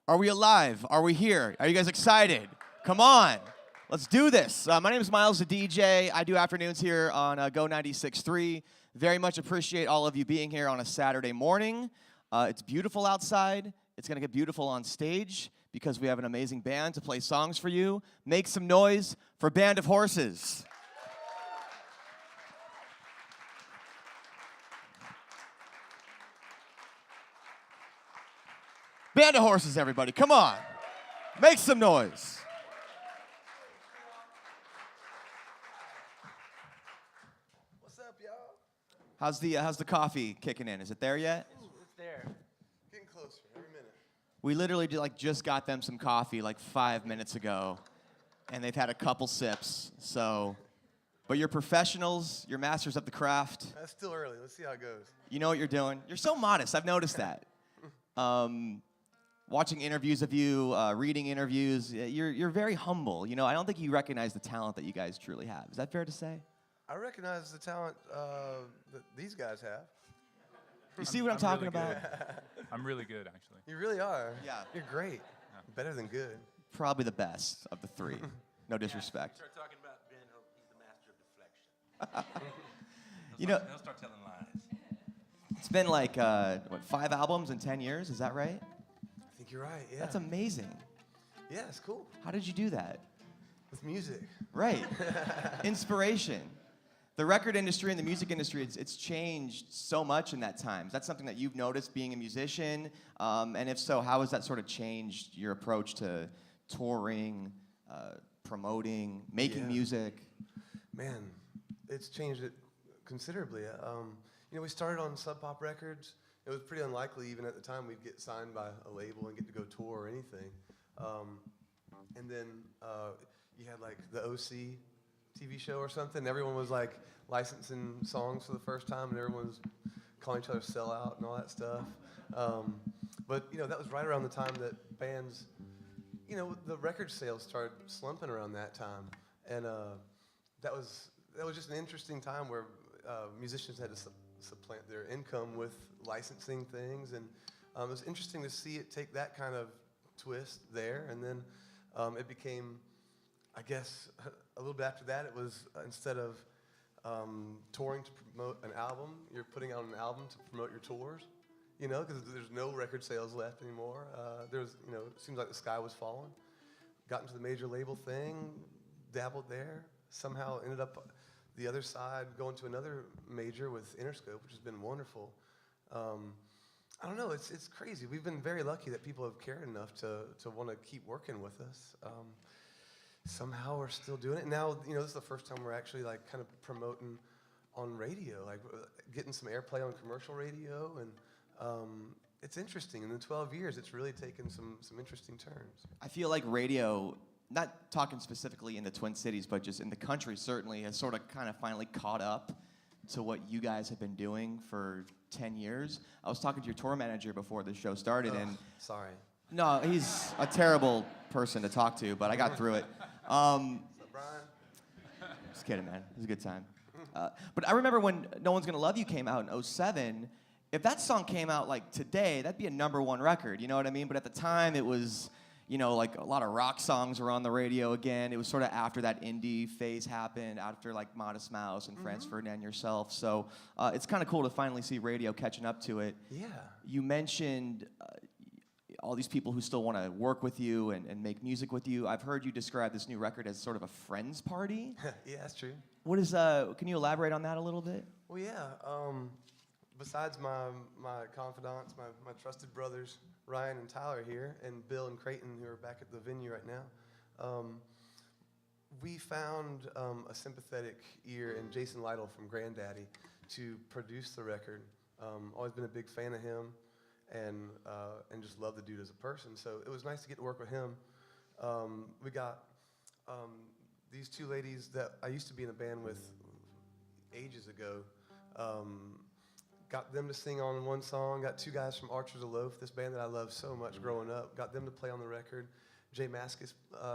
Are we alive? Are we here? Are you guys excited? Come on. Let's do this. My name is Miles, the DJ. I do afternoons here on Go 96.3. Very much appreciate all of you being here on a Saturday morning. It's beautiful outside. It's going to get beautiful on stage because we have an amazing band to play songs for you. Make some noise for Band of Horses. Band of Horses, everybody. Come on. Make some noise. What's up, y'all? How's the coffee kicking in? Is it there yet? It's there. Getting closer every minute. We literally just got them some coffee like 5 minutes ago, and they've had a couple sips. But you're professionals. You're masters of the craft. That's still early. Let's see how it goes. You know what you're doing. You're so modest. I've noticed that. Watching interviews of you, reading interviews, you're very humble. You know, I don't think you recognize the talent that you guys truly have. Is that fair to say? I recognize the talent that these guys have. You see what I'm talking really about? I'm really good, actually. You really are. Yeah. You're great. Better than good. Probably the best of the three. No disrespect. Start talking about Ben, he's the master of deflection. You know, He'll start telling lies. it's been like, 5 albums in 10 years? Is that right? I think you're right. Yeah. That's amazing. Yeah, it's cool. How did you do that? With music. Right. Inspiration. The record industry and the music industry, it's changed so much in that time. Is that something that you've noticed being a musician? And if so, how has that sort of changed your approach to touring, promoting, making music? Man, it's changed it considerably. You know, we started on Sub Pop Records. It was pretty unlikely even at the time we'd get signed by a label and get to go tour or anything. And then you had like the OC TV show or something. Everyone was like licensing songs for the first time, and everyone was calling each other sellout and all that stuff. But you know, that was right around the time that bands, you know, the record sales started slumping around that time, and that was just an interesting time where musicians had to supplant their income with licensing things, and it was interesting to see it take that kind of twist there, and then it became, I guess, a little bit after that, it was instead of touring to promote an album, you're putting out an album to promote your tours, you know, because there's no record sales left anymore. There's, you know, it seems like the sky was falling. Got into the major label thing, dabbled there, somehow ended up the other side, going to another major with Interscope, which has been wonderful. I don't know, it's crazy. We've been very lucky that people have cared enough to want to keep working with us. Somehow we're still doing it. And now, you know, this is the first time we're actually like kind of promoting on radio, like getting some airplay on commercial radio, and it's interesting. And in 12 years, it's really taken some interesting turns. I feel like radio, not talking specifically in the Twin Cities, but just in the country certainly, has sort of kind of finally caught up to what you guys have been doing for 10 years. I was talking to your tour manager before the show started, and sorry. no, he's a terrible person to talk to, but I got through it. What's up, Brian? Just kidding, man. It was a good time. But I remember when No One's Gonna Love You came out in 07. If that song came out like today, that'd be a #1 record, you know what I mean? But at the time, it was, you know, like a lot of rock songs were on the radio again. It was sort of after that indie phase happened, after like Modest Mouse and Franz Ferdinand Yourself. So it's kind of cool to finally see radio catching up to it. Yeah. You mentioned all these people who still want to work with you and make music with you. I've heard you describe this new record as sort of a friends party. Yeah, that's true. What is, can you elaborate on that a little bit? Well, yeah. Besides my confidants, my trusted brothers, Ryan and Tyler here, and Bill and Creighton, who are back at the venue right now, we found a sympathetic ear in Jason Lytle from Granddaddy to produce the record. Always been a big fan of him, and just love the dude as a person. So it was nice to get to work with him. We got these two ladies that I used to be in a band with ages ago. Got them to sing on one song. Got two guys from Archers of Loaf, this band that I loved so much growing up. Got them to play on the record. Jay Mascis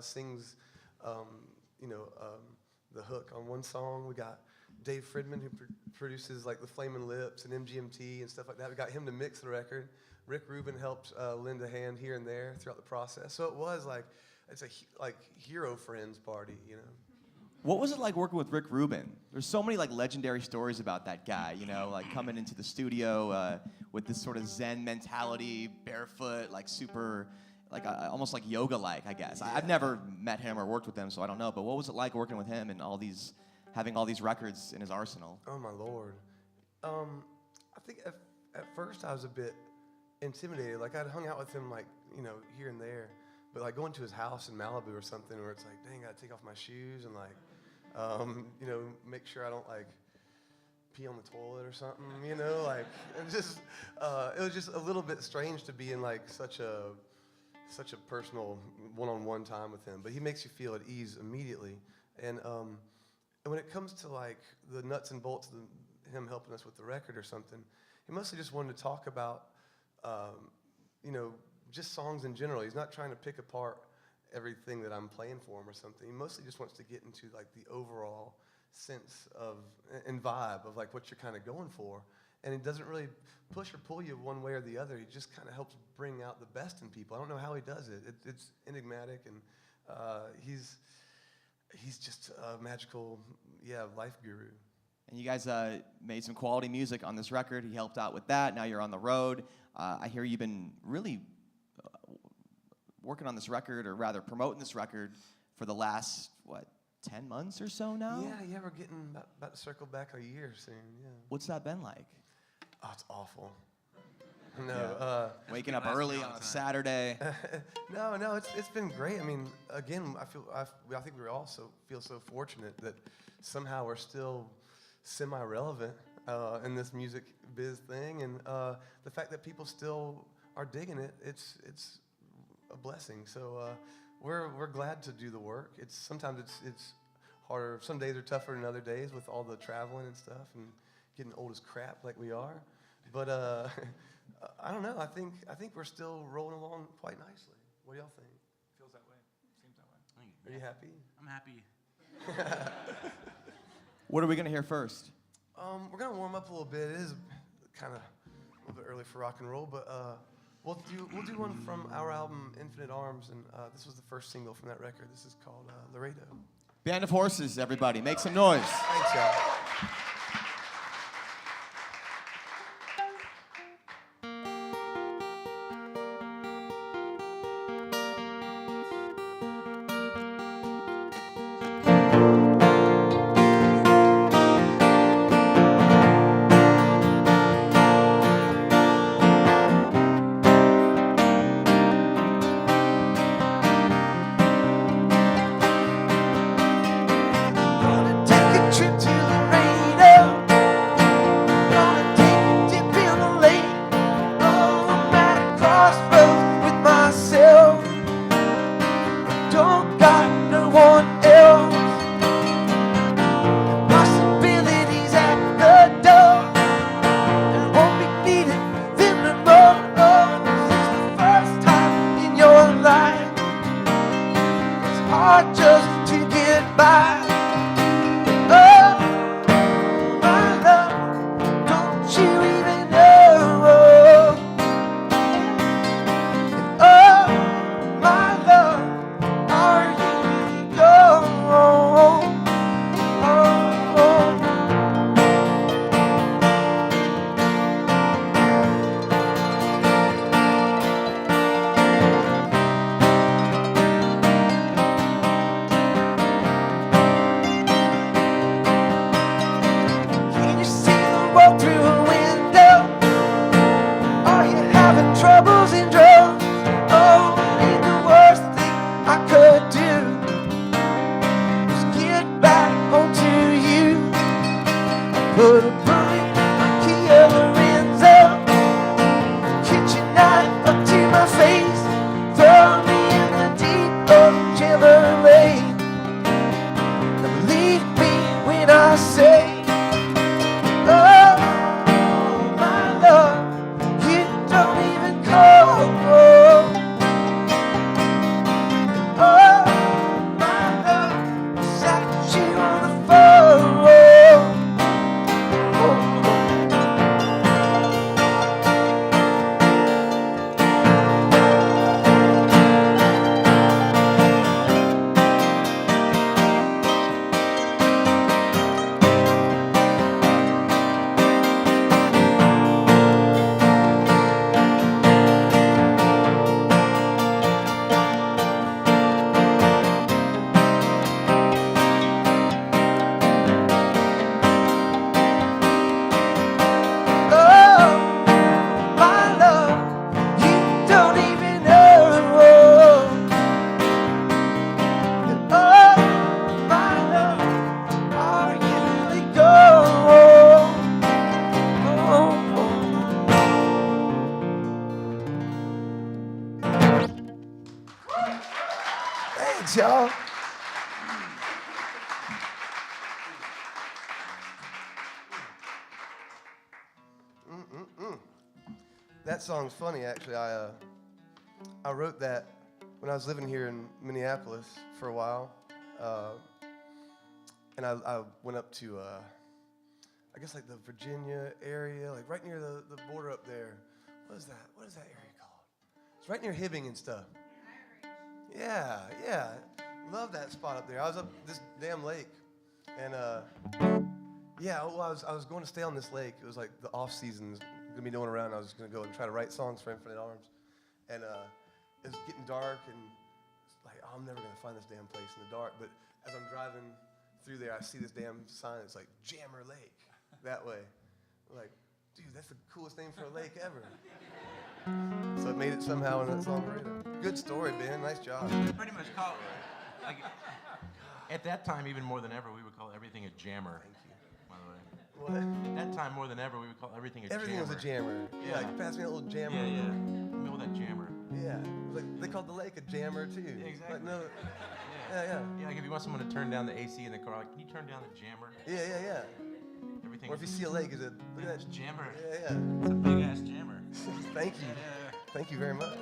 sings, the hook on one song. We got Dave Fridman, who produces like the Flamin' Lips and MGMT and stuff like that. We got him to mix the record. Rick Rubin helped lend a hand here and there throughout the process. So it was like, it's a like hero friends party, you know. What was it like working with Rick Rubin? There's so many like legendary stories about that guy, you know, like coming into the studio with this sort of Zen mentality, barefoot, like super, like almost like yoga-like, I guess. I've never met him or worked with him, so I don't know. But what was it like working with him and having all these records in his arsenal? Oh my Lord. I think at first I was a bit intimidated. Like I'd hung out with him like, you know, here and there. But like going to his house in Malibu or something where it's like, dang, I gotta take off my shoes and like, you know, make sure I don't like pee on the toilet or something, you know, like, and just, it was just a little bit strange to be in like such a personal one-on-one time with him. But he makes you feel at ease immediately. And when it comes to like the nuts and bolts of him helping us with the record or something, he mostly just wanted to talk about, you know, just songs in general. He's not trying to pick apart everything that I'm playing for him or something. He mostly just wants to get into like the overall sense of and vibe of like what you're kind of going for. And it doesn't really push or pull you one way or the other. He just kind of helps bring out the best in people. I don't know how he does it. It's enigmatic, and he's just a magical, life guru. And you guys made some quality music on this record. He helped out with that. Now you're on the road. I hear you've been really working on this record, or rather promoting this record, for the last, 10 months or so now? Yeah, we're getting about to circle back a year soon, yeah. What's that been like? Oh, it's awful. No, Waking up early on a Saturday. no, it's been great. I mean, again, I think we all feel so fortunate that somehow we're still semi-relevant in this music biz thing, and the fact that people still are digging it, it's a blessing. So we're glad to do the work. Sometimes it's harder. Some days are tougher than other days with all the traveling and stuff and getting old as crap like we are. But I don't know. I think we're still rolling along quite nicely. What do y'all think? Feels that way. Seems that way. Are you happy? I'm happy. What are we going to hear first? We're gonna warm up a little bit. It is kind of a little bit early for rock and roll, but we'll do one from our album Infinite Arms, and this was the first single from that record. This is called Laredo. Band of Horses, everybody. Make some noise. Thanks, y'all. Thanks, y'all. That song's funny, actually. I wrote that when I was living here in Minneapolis for a while, and I went up to, I guess like the Virginia area, like right near the border up there. What is that? What is that area called? It's right near Hibbing and stuff. Yeah. Love that spot up there. I was up this damn lake, and yeah, well, I was going to stay on this lake. It was like the off season. Gonna be no one around. I was gonna go and try to write songs for Infinite Arms, and it was getting dark, and it's like, oh, I'm never gonna find this damn place in the dark. But as I'm driving through there, I see this damn sign. It's like Jammer Lake, that way. I'm like, dude, that's the coolest name for a lake ever. So it made it somehow in that song. Good story, Ben. Nice job. We pretty much call it, like, at that time, even more than ever, we would call everything a jammer. Thank you. By the way. What? At that time, more than ever, we would call everything a Everything jammer. was a jammer. Yeah, like, pass me that little jammer. Yeah. Remember with that jammer? Yeah. Like, they called the lake a jammer, too. Yeah, exactly. Like, no, Yeah. yeah. Yeah, like if you want someone to turn down the AC in the car, like, can you turn down the jammer? Yeah. Everything. Or if you see a lake, is it, look at It's that. jammer. Yeah. It's a big ass jammer. Thank you. Yeah. Thank you very much.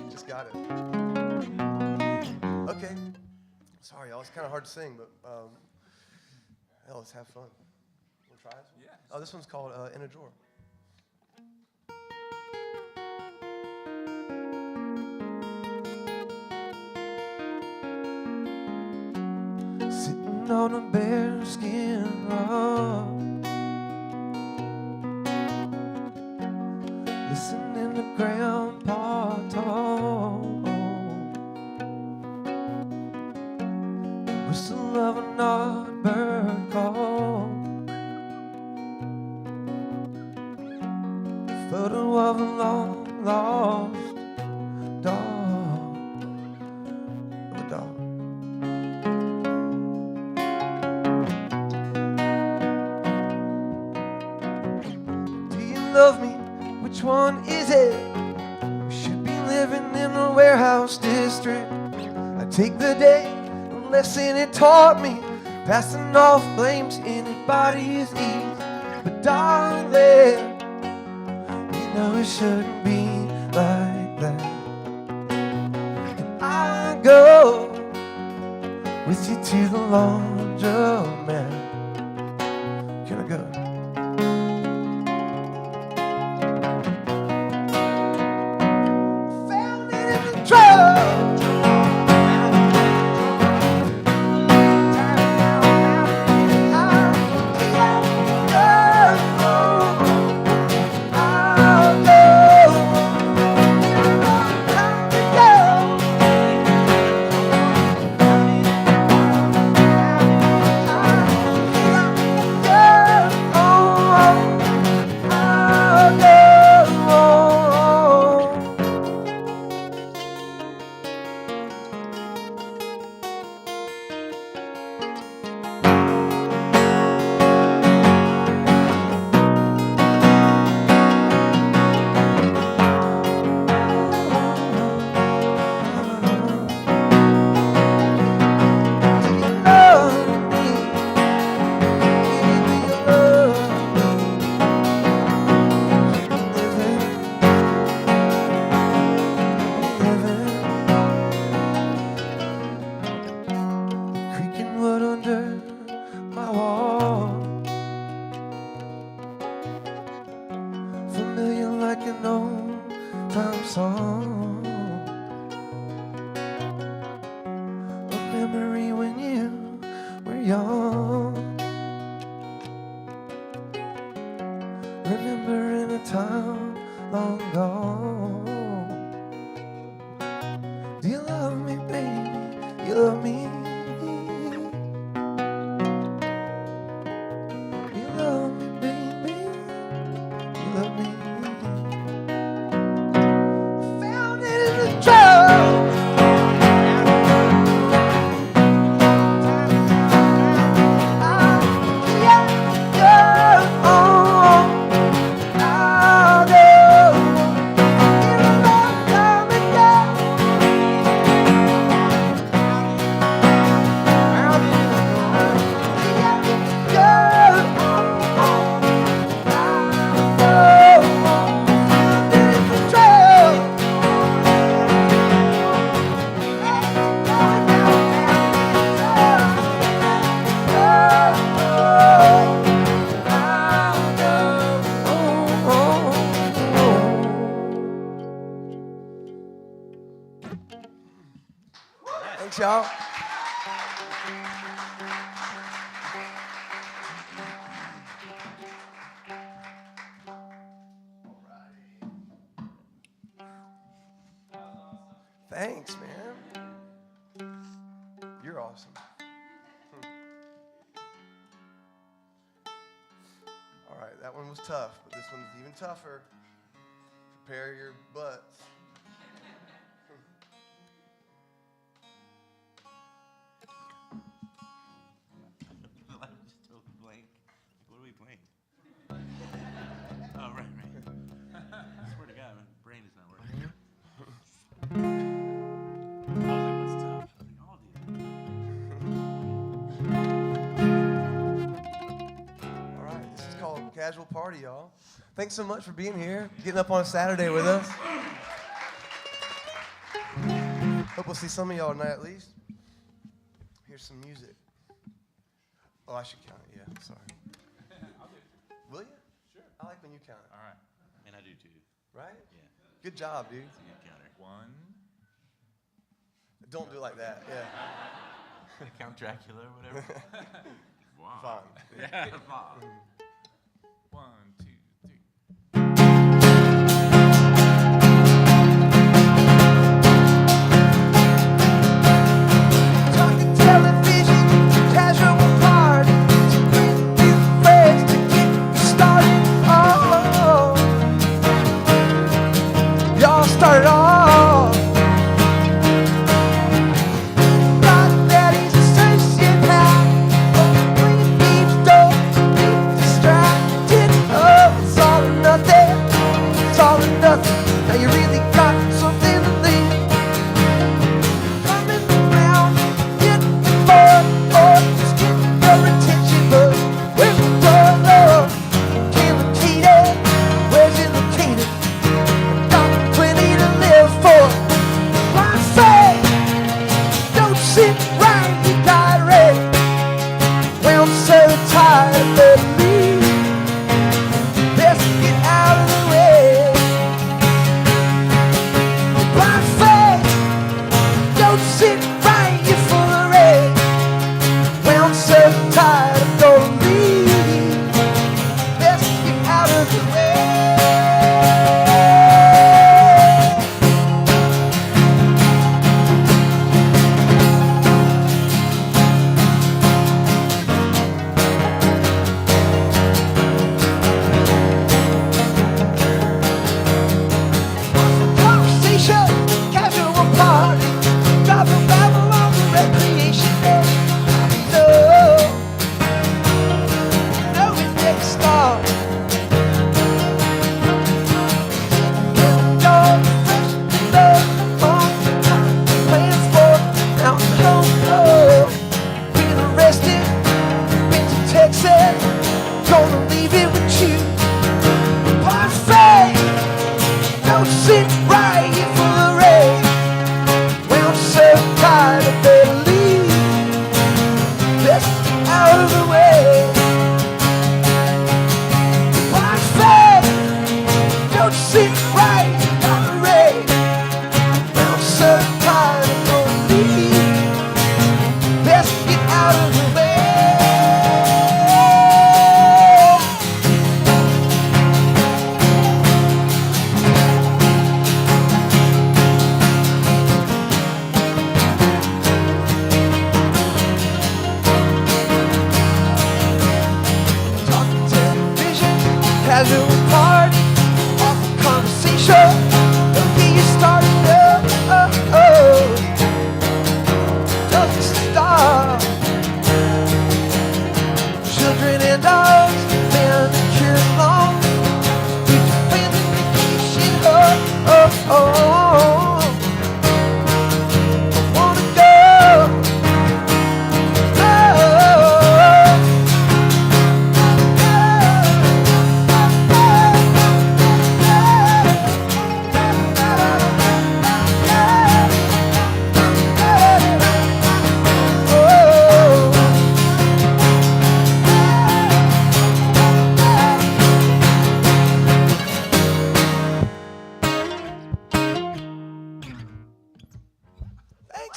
Just got it. Okay. Sorry, y'all. It's kind of hard to sing, but hell, let's have fun. Want to try this one? Yeah. Oh, this one's called In a Drawer. Sitting on a bearskin rug, listening to Grandpa talk, the whistle of an odd bird call, the photo of a long lost dog, of a dog. Do you love me? Which one is it? We should be living in a warehouse district. I take the day, the lesson it taught me, passing off blame to anybody's ease. But darling, you know it shouldn't be like that. And I go with you to the laundromat. Can I go? Found it in the drawer. Creaking wood under my wall, familiar like an old time song, a memory when you were young, remembering a time long gone. Do you love me, baby? You love me? You love me, baby? You love me? Found it in Thanks, y'all. Thanks, man. You're awesome. All right, that one was tough, but this one's even tougher. Prepare your butts. I just totally blank. What are we playing? Oh, right. I swear to God, my brain is not working. I was like, what's tough? I was like, all these. All right, this is called Casual Party, y'all. Thanks so much for being here, getting up on a Saturday with us. Hope we'll see some of y'all tonight at least. Here's some music. Oh, I should count it, yeah, sorry. I'll do it. Will you? Sure. I like when you count it, All right. And I do too. right? Yeah, Good job, dude. it's a good counter. 1. Don't do it like that, yeah. Count Dracula or whatever. Wow. Fine. Yeah, wow. 1, 2, 3. Talking television, casual party, to greet new friends to get you started. Oh, y'all started off. Got daddy's associate hat, open green beef stove,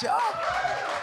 job.